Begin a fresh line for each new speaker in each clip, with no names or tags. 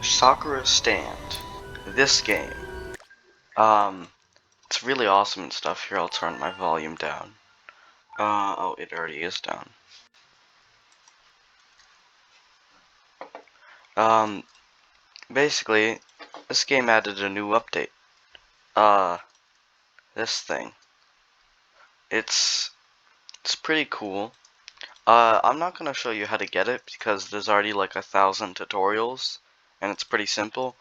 Sakura Stand. This game. It's really awesome and stuff. Here, I'll turn my volume down. Oh, it already is down. Um, Basically, this game added a new update. This thing. It's pretty cool. I'm not gonna show you how to get it because there's already like 1,000 tutorials, and it's pretty simple.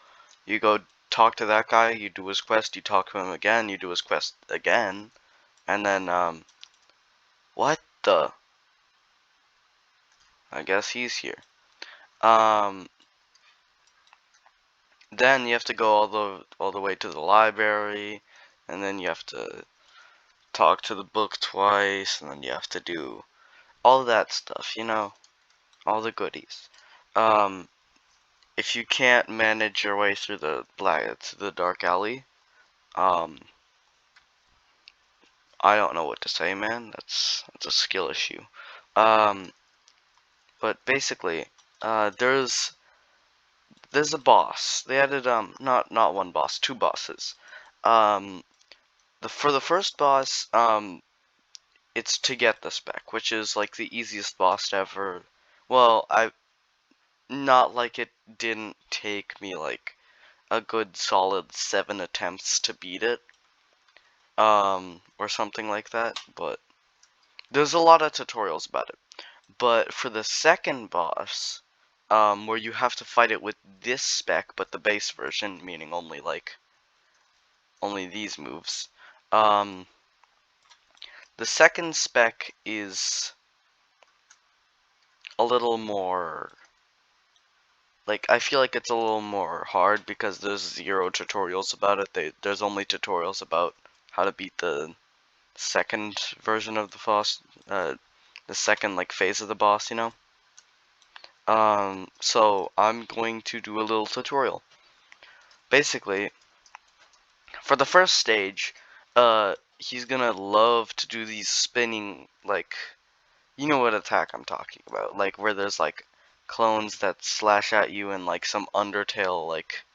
You go talk to that guy, you do his quest, you talk to him again, you do his quest again, and then, what the? I guess he's here. Then you have to go all the way to the library, and then you have to talk to the book twice, and then you have to do all that stuff, you know, all the goodies. If you can't manage your way through the dark alley, I don't know what to say, man. That's a skill issue. But basically, there's a boss. They added not one boss, two bosses. For the first boss, it's to get the spec, which is like the easiest boss to ever. Well, not like it didn't take me like a good solid 7 attempts to beat it, or something like that. But there's a lot of tutorials about it. But for the second boss, where you have to fight it with this spec, but the base version, meaning only these moves. The second spec is a little more, like, I feel like it's a little more hard because there's 0 tutorials about it. There's only tutorials about how to beat the second version of the boss, the second, like, phase of the boss, you know? So I'm going to do a little tutorial. Basically, for the first stage, he's gonna love to do these spinning, like, you know what attack I'm talking about, like where there's like clones that slash at you in like some Undertale like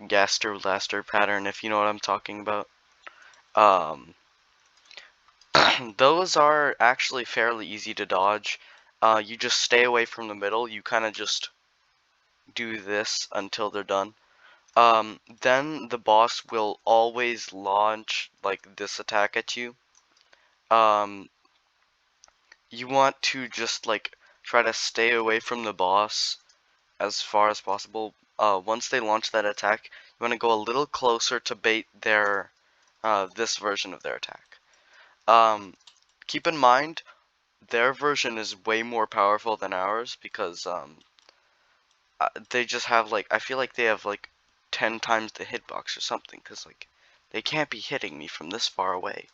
Gaster Blaster pattern, if you know what I'm talking about. Um, those are actually fairly easy to dodge. You just stay away from the middle. You kind of just do this until they're done. Then the boss will always launch like this attack at you. You want to just like try to stay away from the boss as far as possible. Once they launch that attack, you want to go a little closer to bait their this version of their attack. Keep in mind, their version is way more powerful than ours because they just have like, I feel like they have like 10 times the hitbox or something, because like they can't be hitting me from this far away.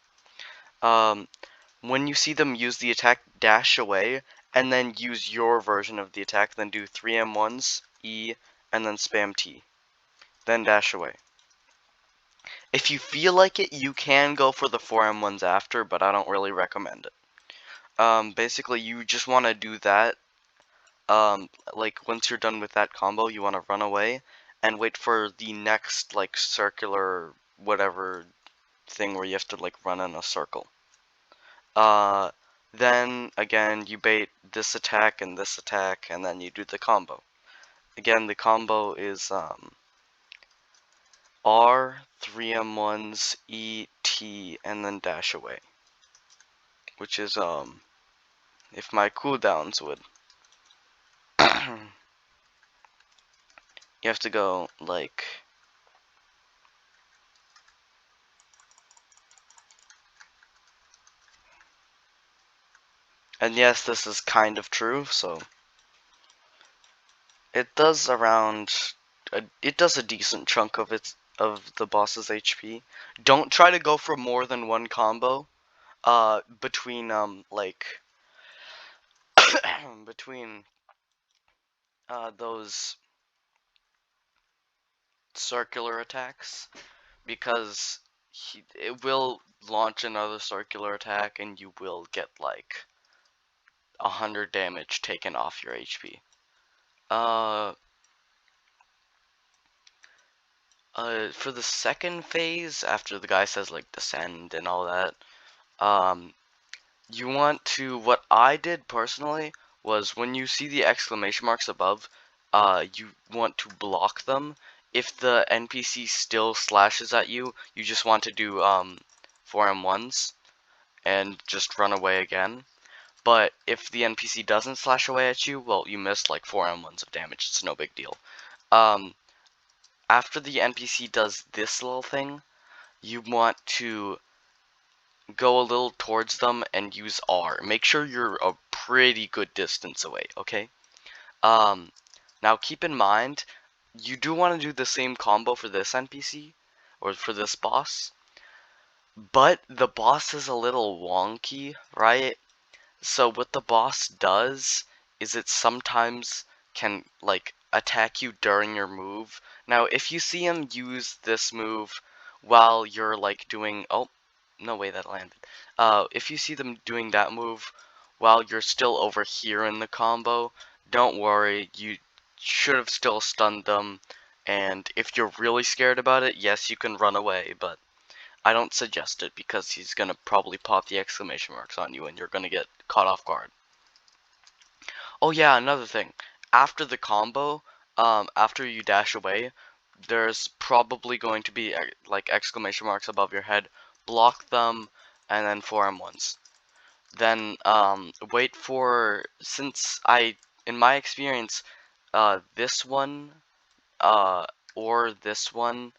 When you see them use the attack, dash away, and then use your version of the attack, then do 3M1s, E, and then spam T. Then dash away. If you feel like it, you can go for the 4M1s after, but I don't really recommend it. Basically, you just want to do that. Like, once you're done with that combo, you want to run away and wait for the next, like, circular whatever thing where you have to, like, run in a circle. Then, again, you bait this attack, and then you do the combo. Again, the combo is, R, 3M1s, E, T, and then dash away. Which is, if my cooldowns would. You have to go, like... And yes, this is kind of true, so... It does it does a decent chunk of the boss's HP. Don't try to go for more than one combo, between, like... between, those circular attacks, because it will launch another circular attack and you will get like 100 damage taken off your HP. For the second phase, after the guy says like descend and all that, you want to, what I did personally was when you see the exclamation marks above, you want to block them. If the NPC still slashes at you, you just want to do 4M1s and just run away again. But if the NPC doesn't slash away at you, well, you missed like 4M1s of damage. It's no big deal. After the NPC does this little thing, you want to go a little towards them and use R. Make sure you're a pretty good distance away, okay? Now keep in mind, you do want to do the same combo for this NPC, or for this boss, but the boss is a little wonky, right? So what the boss does is it sometimes can like attack you during your move. Now if you see him use this move while you're like doing, oh, no way that landed. If you see them doing that move while you're still over here in the combo, don't worry, you should have still stunned them, and if you're really scared about it, yes, you can run away, but I don't suggest it because he's gonna probably pop the exclamation marks on you and you're gonna get caught off guard. Oh yeah, another thing. After the combo, after you dash away, there's probably going to be like exclamation marks above your head. Block them and then 4M1s. Then wait for, since in my experience, this one or this one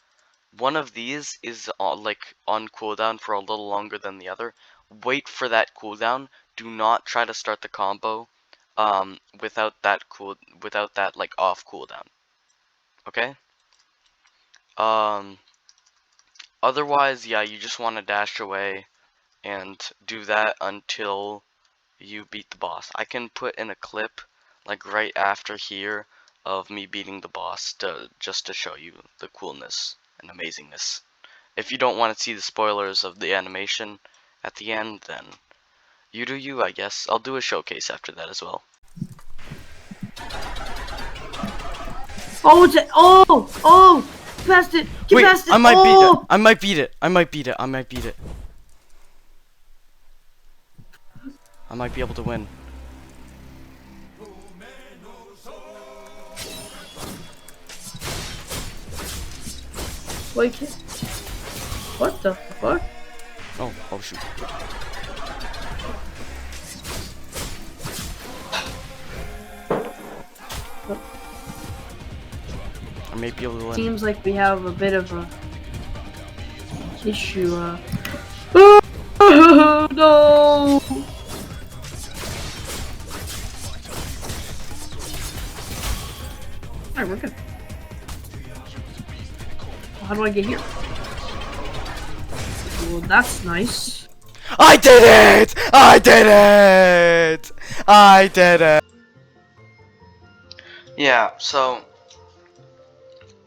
of these is like on cooldown for a little longer than the other. Wait for that cooldown. Do not try to start the combo without that like off cooldown. Okay? Otherwise, yeah, you just want to dash away and do that until you beat the boss. I can put in a clip like right after here of me beating the boss just to show you the coolness and amazingness. If you don't want to see the spoilers of the animation at the end, then you do you, I guess. I'll do a showcase after that as well.
Oh, it's oh! Past it! Get past it!
I might beat it! I might beat it! I might beat it! I might beat it! I might be able to win.
Wait, what the fuck?
Oh shoot. I may be able to win.
Seems like we have a bit of a issue. Oh, no! Alright, we're good. How do I get here? Well, that's nice.
I did it! I did it! I did it! Yeah, so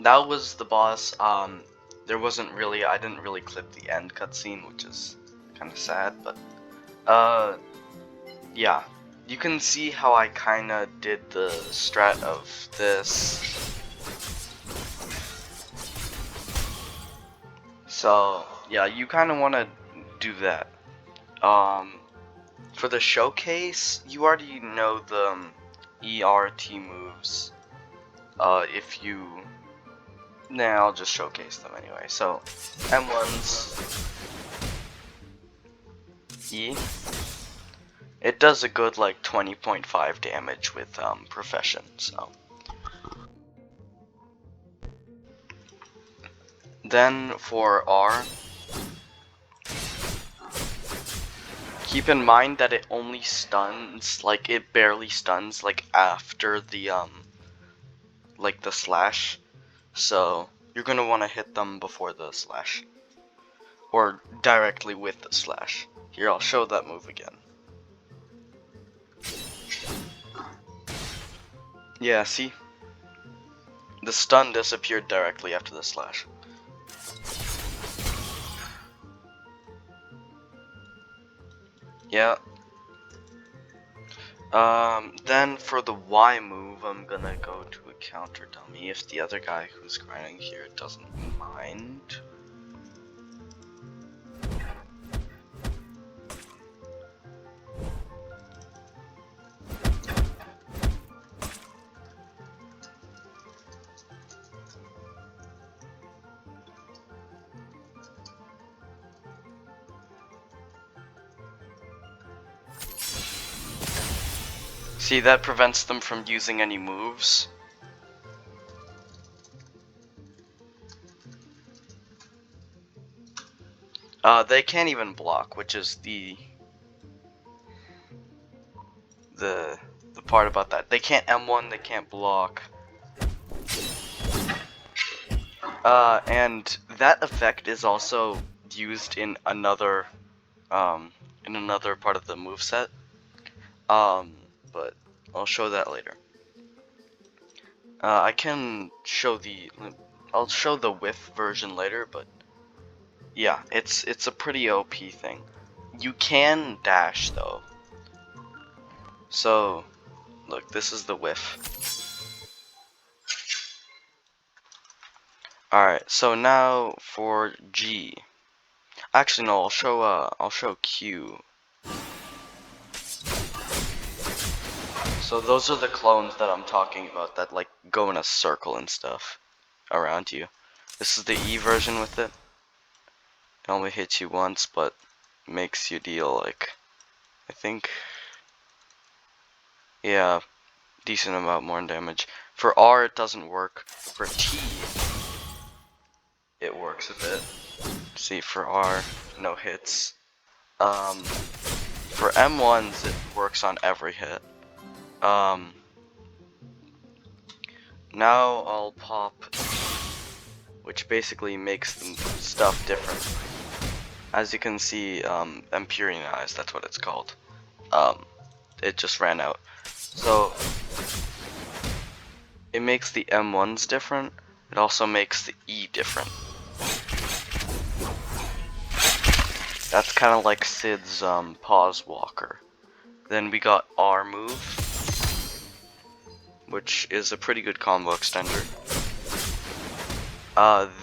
that was the boss. There wasn't really, I didn't really clip the end cutscene, which is kind of sad, but yeah, you can see how I kind of did the strat of this. So yeah, you kind of want to do that. For the showcase, you already know the ERT moves. If you, nah, I'll just showcase them anyway. So M1's E. It does a good like 20.5 damage with Profession, so. Then for R, keep in mind that it only stuns, like it barely stuns like after the like the slash. So you're gonna want to hit them before the slash. Or directly with the slash. Here, I'll show that move again. Yeah, see? The stun disappeared directly after the slash. Yeah. Then for the Y move, I'm gonna go to a counter dummy if the other guy who's grinding here doesn't mind. See, that prevents them from using any moves. They can't even block, which is the part about that. They can't M1, they can't block. And that effect is also used in another part of the moveset. But I'll show that later. I can show I'll show the whiff version later, but yeah, it's a pretty OP thing. You can dash though. So, look, this is the whiff. Alright, so now for G. Actually no, I'll show Q. So those are the clones that I'm talking about that like go in a circle and stuff around you. This is the E version with it. It only hits you once, but makes you deal like, I think, yeah, decent amount more damage. For R it doesn't work. For T it works a bit. See, for R, no hits. For M1s it works on every hit. Now I'll pop, which basically makes the stuff different. As you can see, Empyrean Eyes, that's what it's called. It just ran out. So, it makes the M1s different, it also makes the E different. That's kind of like Sid's Pause Walker. Then we got R move, which is a pretty good combo extender.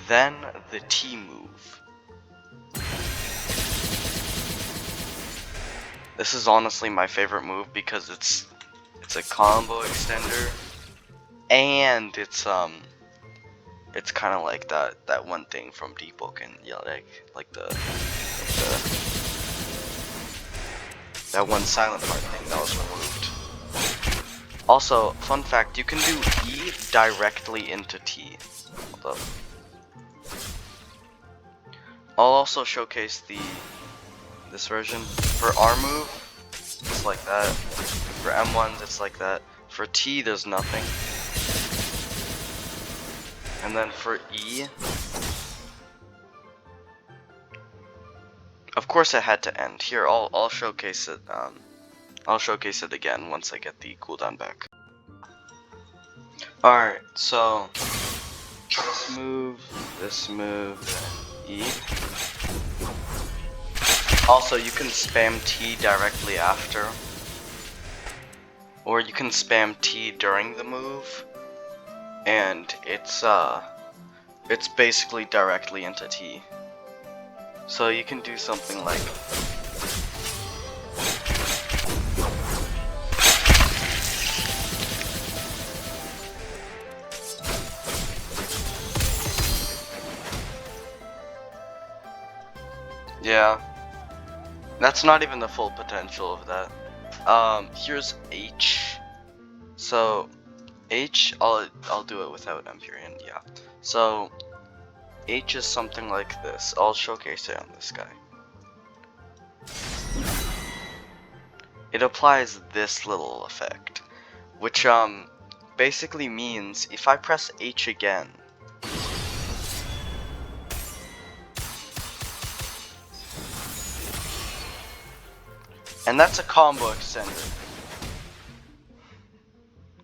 Then the T move. This is honestly my favorite move because it's a combo extender, and it's kind of like that one thing from Deepoken, yeah, like that one silent part thing that was removed. Also, fun fact, you can do E directly into T. Hold up. I'll also showcase this version. For R move, it's like that. For M1s, it's like that. For T, there's nothing. And then for E, of course it had to end. Here, I'll showcase it. I'll showcase it again once I get the cooldown back. Alright, so this move, E. Also, you can spam T directly after, or you can spam T during the move, and it's basically directly into T. So you can do something like, yeah, that's not even the full potential of that. Here's H. So H, I'll do it without Empyrean, yeah. So H is something like this. I'll showcase it on this guy. It applies this little effect, which basically means if I press H again, and that's a combo extender.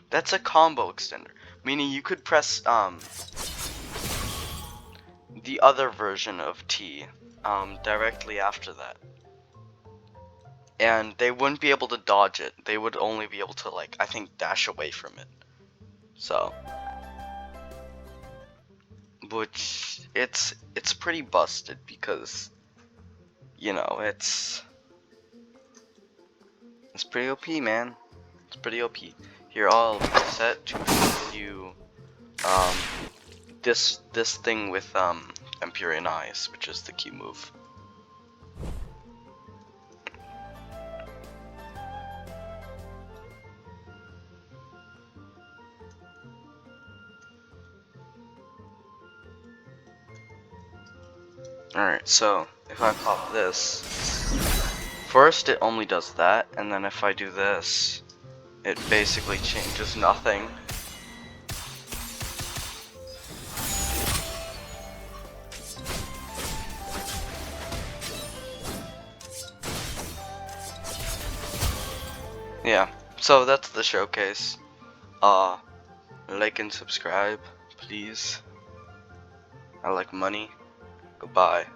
That's a combo extender, meaning you could press the other version of T directly after that. and they wouldn't be able to dodge it. They would only be able to, like, I think, dash away from it. So, which it's pretty busted because, you know, it's pretty OP, man. It's pretty OP. Here, I'll set to show you this thing with Empyrean Eyes, which is the key move. Alright, so if I pop this, first it only does that, and then if I do this, it basically changes nothing. Yeah, so that's the showcase. Like and subscribe, please. I like money. Goodbye.